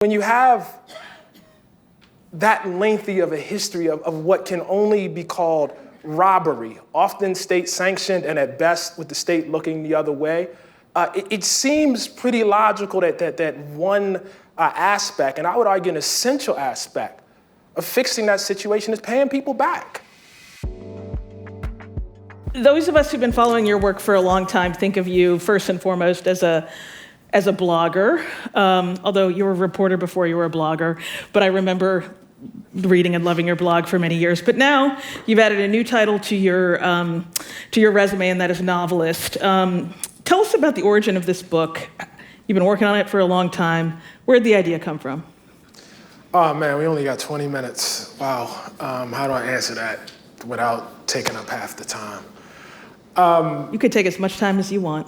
When you have that lengthy of a history of what can only be called robbery, often state-sanctioned and at best with the state looking the other way, it seems pretty logical that one aspect, and I would argue an essential aspect, of fixing that situation is paying people back. Those of us who've been following your work for a long time think of you first and foremost as a blogger, although you were a reporter before you were a blogger, but I remember reading and loving your blog for many years. But now you've added a new title to your resume, and that is novelist. Tell us about the origin of this book. You've been working on it for a long time. Where'd the idea come from? Oh man, we only got 20 minutes. Wow, how do I answer that without taking up half the time? You could take as much time as you want.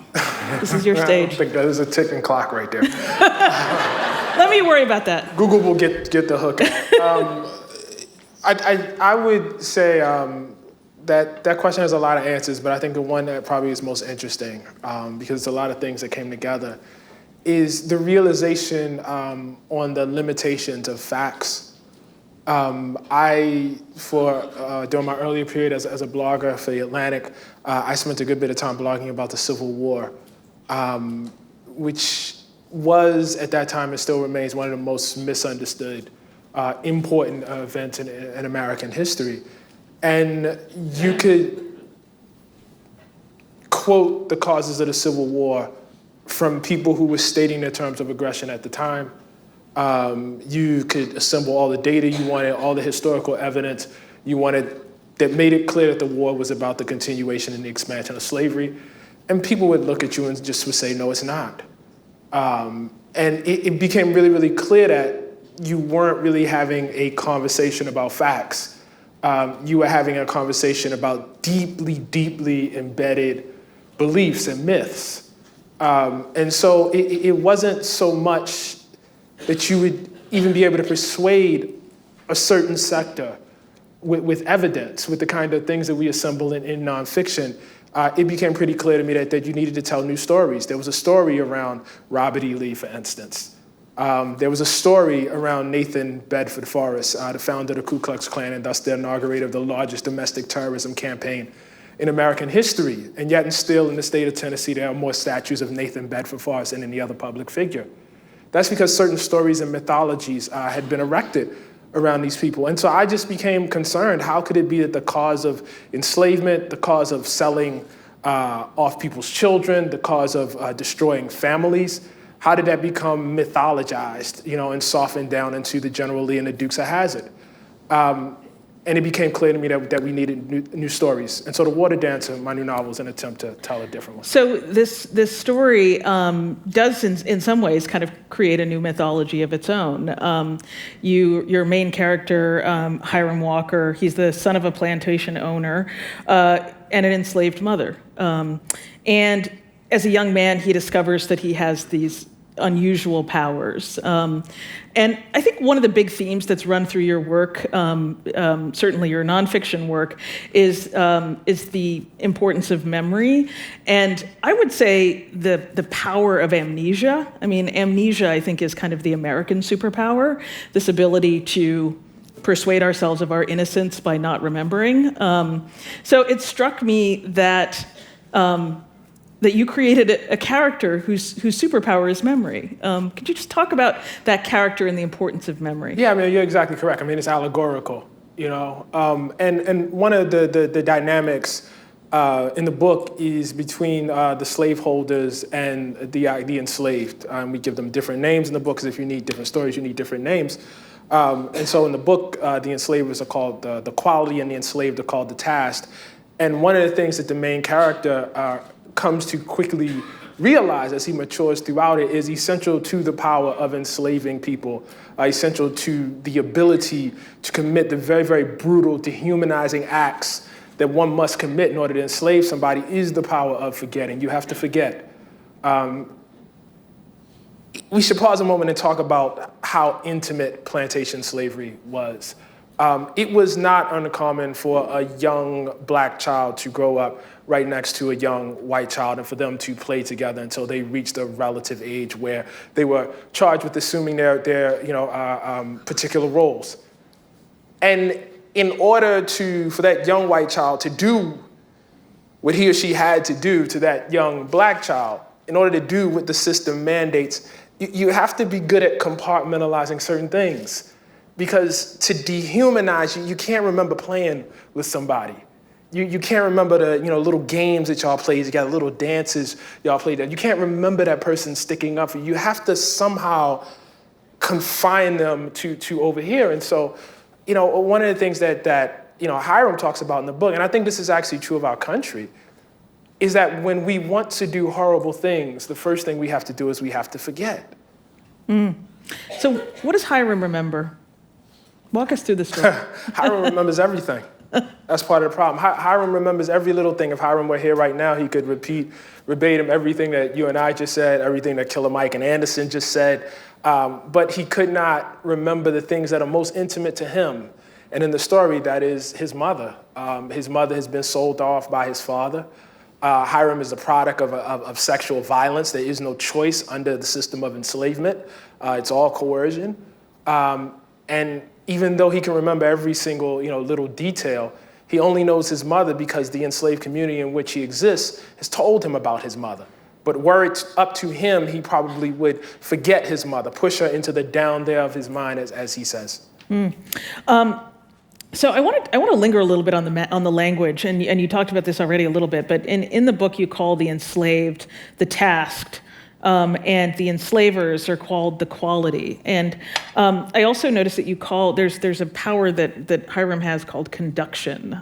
This is your stage. I don't think there's a ticking clock right there. Let me worry about that. Google will get the hook. I would say that question has a lot of answers, but I think the one that probably is most interesting, because it's a lot of things that came together, is the realization on the limitations of facts. During my earlier period as a blogger for The Atlantic, I spent a good bit of time blogging about the Civil War, which was, at that time, and still remains, one of the most misunderstood, important events in American history. And you could quote the causes of the Civil War from people who were stating their terms of aggression at the time. You could assemble all the data you wanted, all the historical evidence you wanted that made it clear that the war was about the continuation and the expansion of slavery. And people would look at you and just would say, no, it's not. And it became really, really clear that you weren't really having a conversation about facts. You were having a conversation about deeply, deeply embedded beliefs and myths. And so it wasn't so much that you would even be able to persuade a certain sector with evidence, with the kind of things that we assemble in nonfiction. It became pretty clear to me that you needed to tell new stories. There was a story around Robert E. Lee, for instance. There was a story around Nathan Bedford Forrest, the founder of the Ku Klux Klan, and thus the inaugurator of the largest domestic terrorism campaign in American history. And yet and still in the state of Tennessee, there are more statues of Nathan Bedford Forrest than any other public figure. That's because certain stories and mythologies had been erected around these people. And so I just became concerned, how could it be that the cause of enslavement, the cause of selling off people's children, the cause of destroying families, how did that become mythologized, and softened down into the General Lee and the Dukes of Hazzard? And it became clear to me that we needed new stories. And so The Water Dancer, my new novel, is an attempt to tell a different one. So this story does, in some ways, kind of create a new mythology of its own. Your main character, Hiram Walker, he's the son of a plantation owner and an enslaved mother. And as a young man, he discovers that he has these unusual powers. And I think one of the big themes that's run through your work, certainly your nonfiction work, is the importance of memory. And I would say the power of amnesia. I mean, amnesia, I think, is kind of the American superpower, this ability to persuade ourselves of our innocence by not remembering. So it struck me that you created a character whose superpower is memory. Could you just talk about that character and the importance of memory? Yeah, I mean, you're exactly correct. I mean, it's allegorical, And one of the dynamics in the book is between the slaveholders and the enslaved. We give them different names in the book, because if you need different stories, you need different names. And so in the book, the enslavers are called the quality, and the enslaved are called the task. And one of the things that the main character comes to quickly realize as he matures throughout it is essential to the power of enslaving people, essential to the ability to commit the very, very brutal, dehumanizing acts that one must commit in order to enslave somebody is the power of forgetting. You have to forget. We should pause a moment and talk about how intimate plantation slavery was. it was not uncommon for a young black child to grow up right next to a young white child and for them to play together until they reached a relative age where they were charged with assuming their particular roles. And in order for that young white child to do what he or she had to do to that young black child, in order to do what the system mandates, you have to be good at compartmentalizing certain things. Because to dehumanize you, you can't remember playing with somebody. You can't remember the little games that y'all played together, little dances y'all played together. You can't remember that person sticking up for you. You have to somehow confine them to over here. And so, one of the things that Hiram talks about in the book, and I think this is actually true of our country, is that when we want to do horrible things, the first thing we have to do is we have to forget. So what does Hiram remember? Walk us through the story. Hiram remembers everything. That's part of the problem. Hiram remembers every little thing. If Hiram were here right now, he could repeat verbatim everything that you and I just said, everything that Killer Mike and Anderson just said. But he could not remember the things that are most intimate to him. And in the story, that is his mother. His mother has been sold off by his father. Hiram is a product of sexual violence. There is no choice under the system of enslavement. It's all coercion. And even though he can remember every single little detail, he only knows his mother because the enslaved community in which he exists has told him about his mother. But were it up to him, he probably would forget his mother, push her into the down there of his mind, as he says. So I want to linger a little bit on the language, and you talked about this already a little bit, but in the book you call the enslaved the tasked, and the enslavers are called the quality. And I also noticed that you call there's a power that Hiram has called conduction.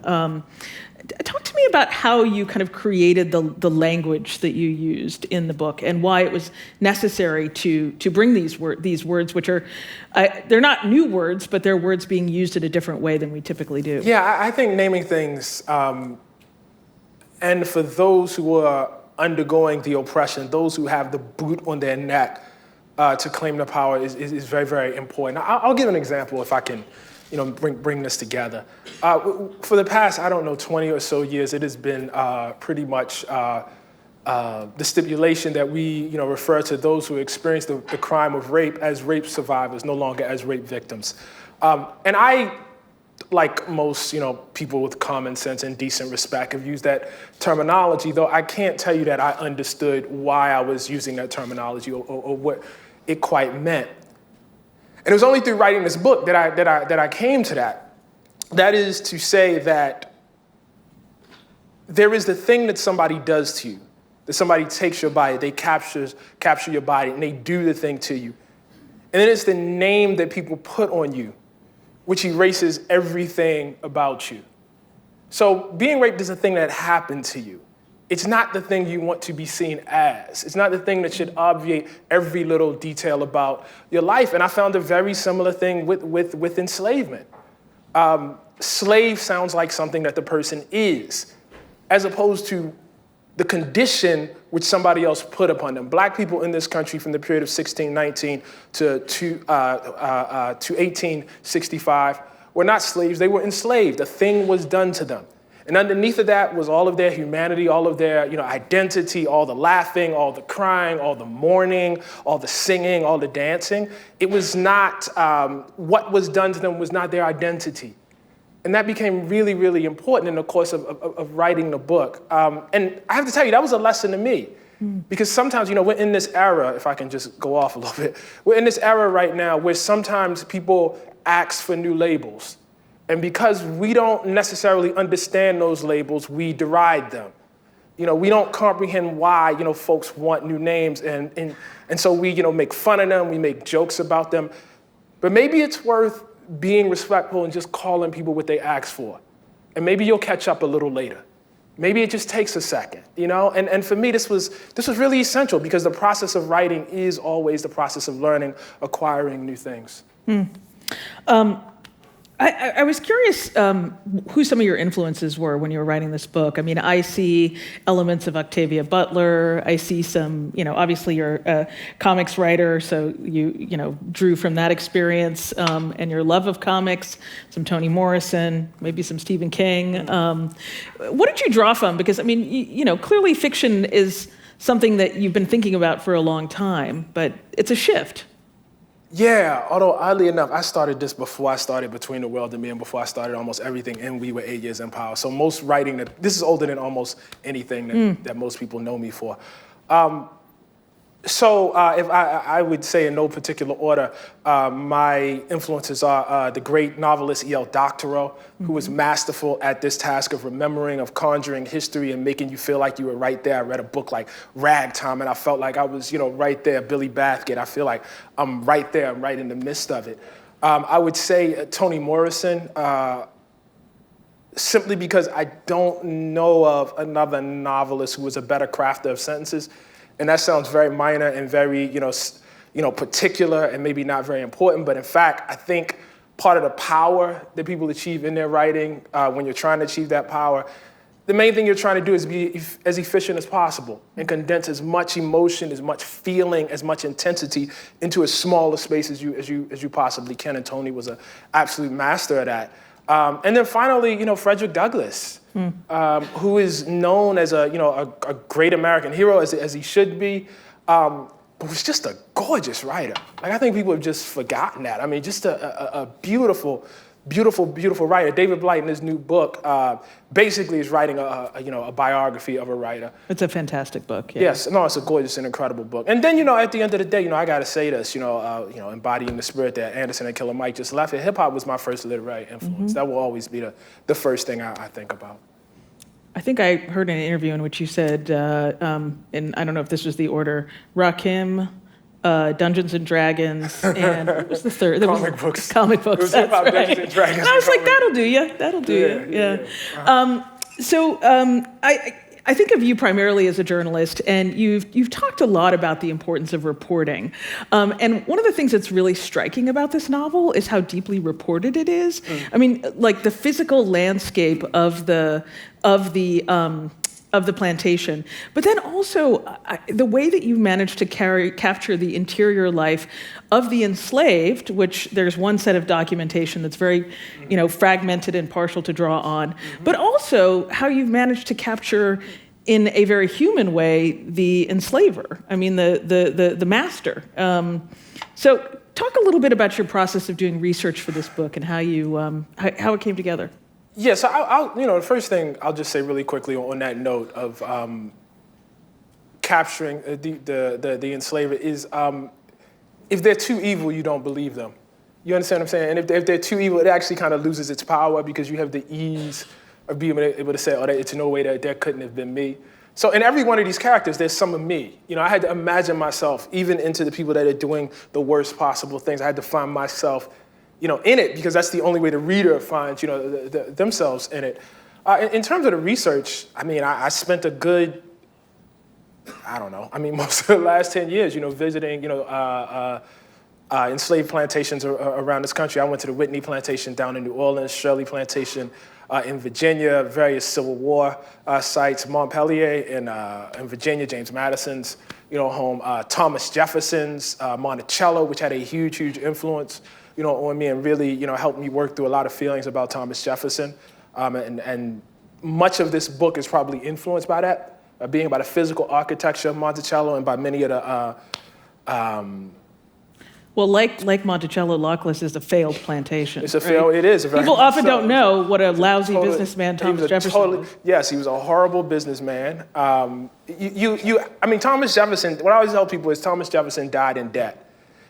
Talk to me about how you kind of created the language that you used in the book and why it was necessary to bring these words, which are, they're not new words, but they're words being used in a different way than we typically do. Yeah, I think naming things, and for those who are undergoing the oppression, those who have the boot on their neck to claim the power is very, very important. I'll give an example if I can bring this together. For the past, 20 or so years, it has been pretty much the stipulation that we, refer to those who experience the crime of rape as rape survivors, no longer as rape victims. And I, like most, people with common sense and decent respect, have used that terminology, though I can't tell you that I understood why I was using that terminology or what it quite meant. And it was only through writing this book that I came to that. That is to say that there is the thing that somebody does to you, that somebody takes your body, they capture your body, and they do the thing to you. And then it's the name that people put on you, which erases everything about you. So being raped is a thing that happened to you. It's not the thing you want to be seen as. It's not the thing that should obviate every little detail about your life. And I found a very similar thing with enslavement. Slave sounds like something that the person is, as opposed to the condition which somebody else put upon them. Black people in this country from the period of 1619 to 1865 were not slaves, they were enslaved. A thing was done to them. And underneath of that was all of their humanity, all of their identity, all the laughing, all the crying, all the mourning, all the singing, all the dancing. It was not, what was done to them was not their identity. And that became really, really important in the course of writing the book. And I have to tell you, that was a lesson to me. Because sometimes, we're in this era, if I can just go off a little bit, we're in this era right now where sometimes people ask for new labels. And because we don't necessarily understand those labels, we deride them. We don't comprehend why, folks want new names. And so we, make fun of them, we make jokes about them. But maybe it's worth being respectful and just calling people what they ask for. And maybe you'll catch up a little later. Maybe it just takes a second, And for me, this was really essential because the process of writing is always the process of learning, acquiring new things. I was curious who some of your influences were when you were writing this book. I mean, I see elements of Octavia Butler. I see some, obviously you're a comics writer, so you drew from that experience and your love of comics, some Toni Morrison, maybe some Stephen King. What did you draw from? Because, I mean, clearly fiction is something that you've been thinking about for a long time, but it's a shift. Yeah, although oddly enough, I started this before I started Between the World and Me and before I started almost everything, and we were 8 years in power. So most writing, this is older than almost anything that most people know me for. So if I would say in no particular order, my influences are the great novelist E.L. Doctorow, who was masterful at this task of remembering, of conjuring history and making you feel like you were right there. I read a book like Ragtime, and I felt like I was, right there. Billy Bathgate, I feel like I'm right there. I'm right in the midst of it. I would say Toni Morrison, simply because I don't know of another novelist who was a better crafter of sentences. And that sounds very minor and very, particular and maybe not very important. But in fact, I think part of the power that people achieve in their writing, when you're trying to achieve that power, the main thing you're trying to do is be as efficient as possible and condense as much emotion, as much feeling, as much intensity into as small a space as you possibly can. And Toni was an absolute master of that. And then finally, Frederick Douglass. Who is known as a great American hero, as he should be, but was just a gorgeous writer. Like, I think people have just forgotten that. I mean, just a beautiful, beautiful, beautiful writer. David Blight, in his new book, basically is writing a biography of a writer. It's a fantastic book. Yeah. Yes, no, it's a gorgeous and incredible book. And then, at the end of the day, I got to say this, embodying the spirit that Anderson and Killer Mike just left. Hip hop was my first literary influence. That will always be the first thing I think about. I think I heard in an interview in which you said, and I don't know if this was the order, Rakim, Dungeons and Dragons, and what was the third? Comic books. Comic books, It was that's about right. Dungeons and Dragons. And I was like, that'll do you. That'll do you. Yeah. So I think of you primarily as a journalist, and you've talked a lot about the importance of reporting. And one of the things that's really striking about this novel is how deeply reported it is. I mean, like the physical landscape of the plantation, but then also the way that you've managed to capture the interior life of the enslaved, which there's one set of documentation that's very, fragmented and partial to draw on, but also how you've managed to capture in a very human way the enslaver. I mean, the master. So talk a little bit about your process of doing research for this book and how how it came together. Yeah, so I'll the first thing I'll just say really quickly on that note of capturing the enslaver is if they're too evil, you don't believe them. You understand what I'm saying? And if they're too evil, it actually kind of loses its power because you have the ease of being able to say, it's no way that couldn't have been me. So in every one of these characters, there's some of me. I had to imagine myself, even into the people that are doing the worst possible things. I had to find myself in it, because that's the only way the reader finds, themselves in it. In terms of the research, I spent a good, most of the last 10 years, visiting, enslaved plantations around this country. I went to the Whitney Plantation down in New Orleans, Shirley Plantation in Virginia, various Civil War sites, Montpelier in Virginia, James Madison's, home, Thomas Jefferson's, Monticello, which had a huge, huge influence on me and really, helped me work through a lot of feelings about Thomas Jefferson. And much of this book is probably influenced by that, being about the physical architecture of Monticello and by many of the... Well, like Monticello, Lockless is a failed plantation. It's a failed, it is. People often don't know what a lousy businessman Thomas Jefferson was. Yes, he was a horrible businessman. Thomas Jefferson, what I always tell people is Thomas Jefferson died in debt.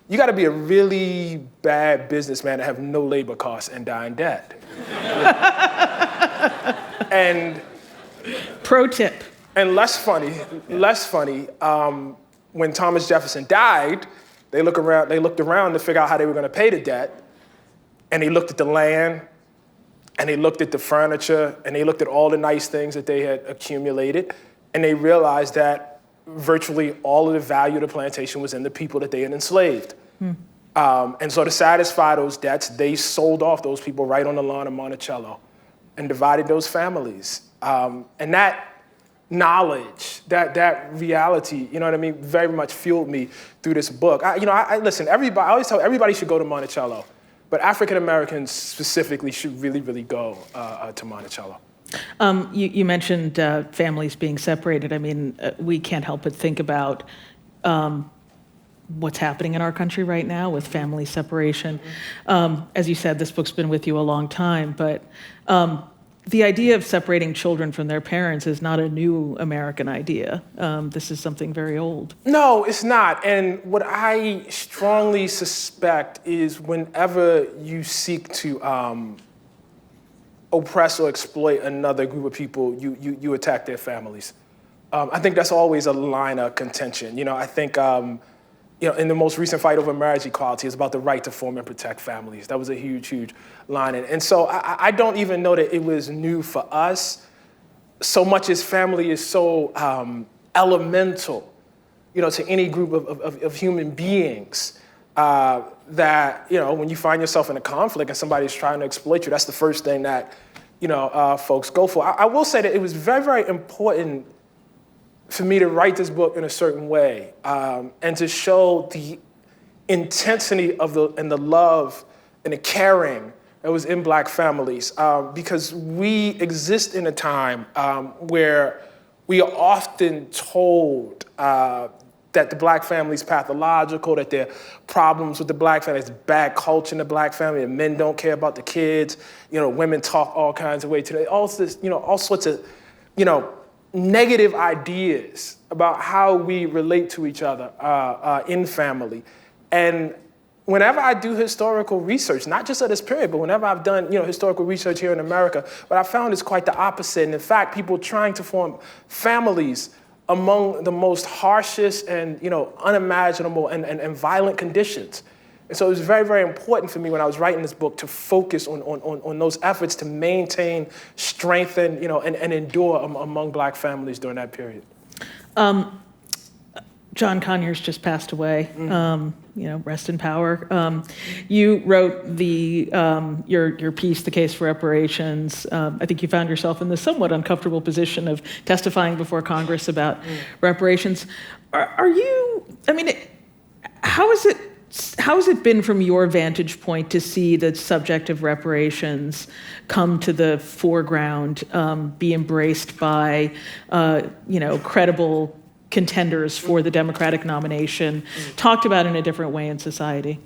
You got to be a really bad businessman to have no labor costs and die in debt. And pro tip. And less funny. When Thomas Jefferson died, they looked around to figure out how they were going to pay the debt, and they looked at the land, and they looked at the furniture, and they looked at all the nice things that they had accumulated, and they realized that virtually all of the value of the plantation was in the people that they had enslaved. And so to satisfy those debts, they sold off those people right on the lawn of Monticello and divided those families. And that knowledge, that reality, you know what I mean, very much fueled me through this book. Listen, I always tell everybody should go to Monticello, but African Americans specifically should really, really go to Monticello. You mentioned families being separated. I mean, we can't help but think about what's happening in our country right now with family separation. As you said, this book's been with you a long time, but the idea of separating children from their parents is not a new American idea. This is something very old. No, it's not. And what I strongly suspect is whenever you seek to oppress or exploit another group of people, you attack their families. I think that's always a line of contention. I think in the most recent fight over marriage equality, it's about the right to form and protect families. That was a huge, huge line. And so I don't even know that it was new for us, so much as family is so elemental, to any group of human beings, that, when you find yourself in a conflict and somebody's trying to exploit you, that's the first thing that, folks go for. I will say that it was very, very important for me to write this book in a certain way, and to show the intensity and the love and the caring that was in Black families, because we exist in a time where we are often told that the Black family is pathological, that there are problems with the Black family, there's bad culture in the Black family, and men don't care about the kids, women talk all kinds of ways today, all sorts of, negative ideas about how we relate to each other in family. And whenever I do historical research, not just at this period, but whenever I've done historical research here in America, what I found is quite the opposite. And in fact, people trying to form families among the most harshest and unimaginable and violent conditions. And so it was very, very important for me when I was writing this book to focus on those efforts to maintain, strengthen, and endure among Black families during that period. John Conyers just passed away. Rest in power. You wrote your piece, The Case for Reparations. I think you found yourself in the somewhat uncomfortable position of testifying before Congress about reparations. How has it been from your vantage point to see the subject of reparations come to the foreground, be embraced by, credible contenders for the Democratic nomination, talked about in a different way in society?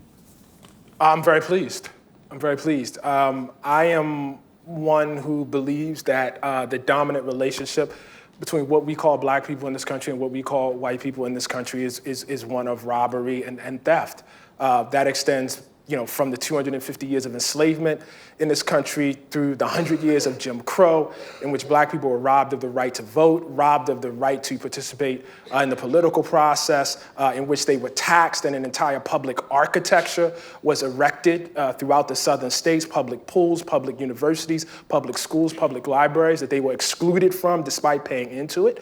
I'm very pleased. I am one who believes that the dominant relationship between what we call Black people in this country and what we call white people in this country is one of robbery and theft. That extends, from the 250 years of enslavement in this country through the 100 years of Jim Crow, in which Black people were robbed of the right to vote, robbed of the right to participate in the political process, in which they were taxed, and an entire public architecture was erected throughout the southern states, public pools, public universities, public schools, public libraries that they were excluded from despite paying into it.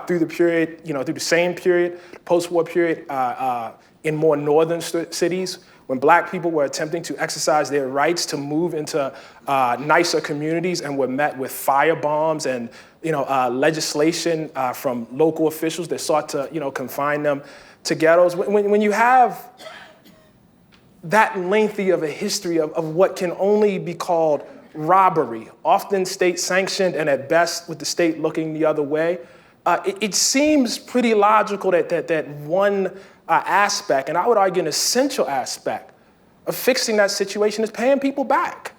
Through the period, through the same period, post-war period, in more northern cities, when Black people were attempting to exercise their rights to move into nicer communities and were met with firebombs and legislation from local officials that sought to confine them to ghettos. When you have that lengthy of a history of what can only be called robbery, often state sanctioned and at best with the state looking the other way, it seems pretty logical that one aspect, and I would argue an essential aspect of fixing that situation is paying people back,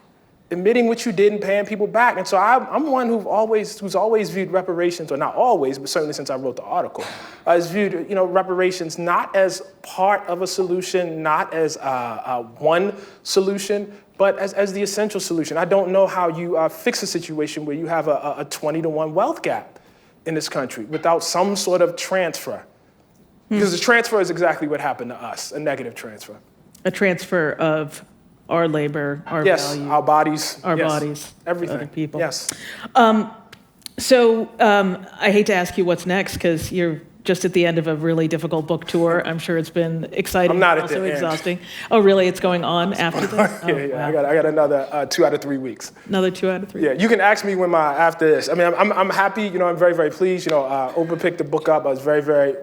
admitting what you did and paying people back. And so I'm one who's always viewed reparations, or not always, but certainly since I wrote the article, has viewed reparations not as part of a solution, not as one solution, but as the essential solution. I don't know how you fix a situation where you have a 20-to-1 wealth gap in this country without some sort of transfer. Because the transfer is exactly what happened to us, a negative transfer. A transfer of our labor, our value. Our bodies. Bodies. Everything. Other people. Yes. So I hate to ask you what's next, because you're just at the end of a really difficult book tour. I'm sure it's been exciting, I'm not but at the also end. exhausting. Oh, really? It's going on after this? Oh, Yeah. wow. I got another 2 out of 3 weeks. Another 2 out of 3? Yeah, you can ask me when after this. I mean, I'm happy, I'm very, very pleased. Oprah picked the book up. I was very, very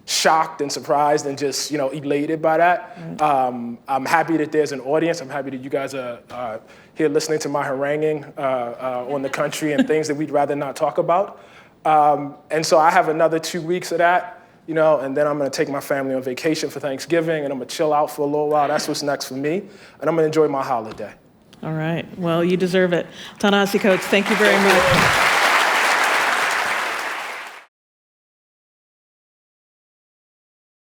shocked and surprised and just, elated by that. I'm happy that there's an audience. I'm happy that you guys are here listening to my haranguing on the country and things that we'd rather not talk about. And so I have another 2 weeks of that, and then I'm going to take my family on vacation for Thanksgiving, and I'm going to chill out for a little while. That's what's next for me, and I'm going to enjoy my holiday. All right. Well, you deserve it. Ta-Nehisi Coates, thank you very much.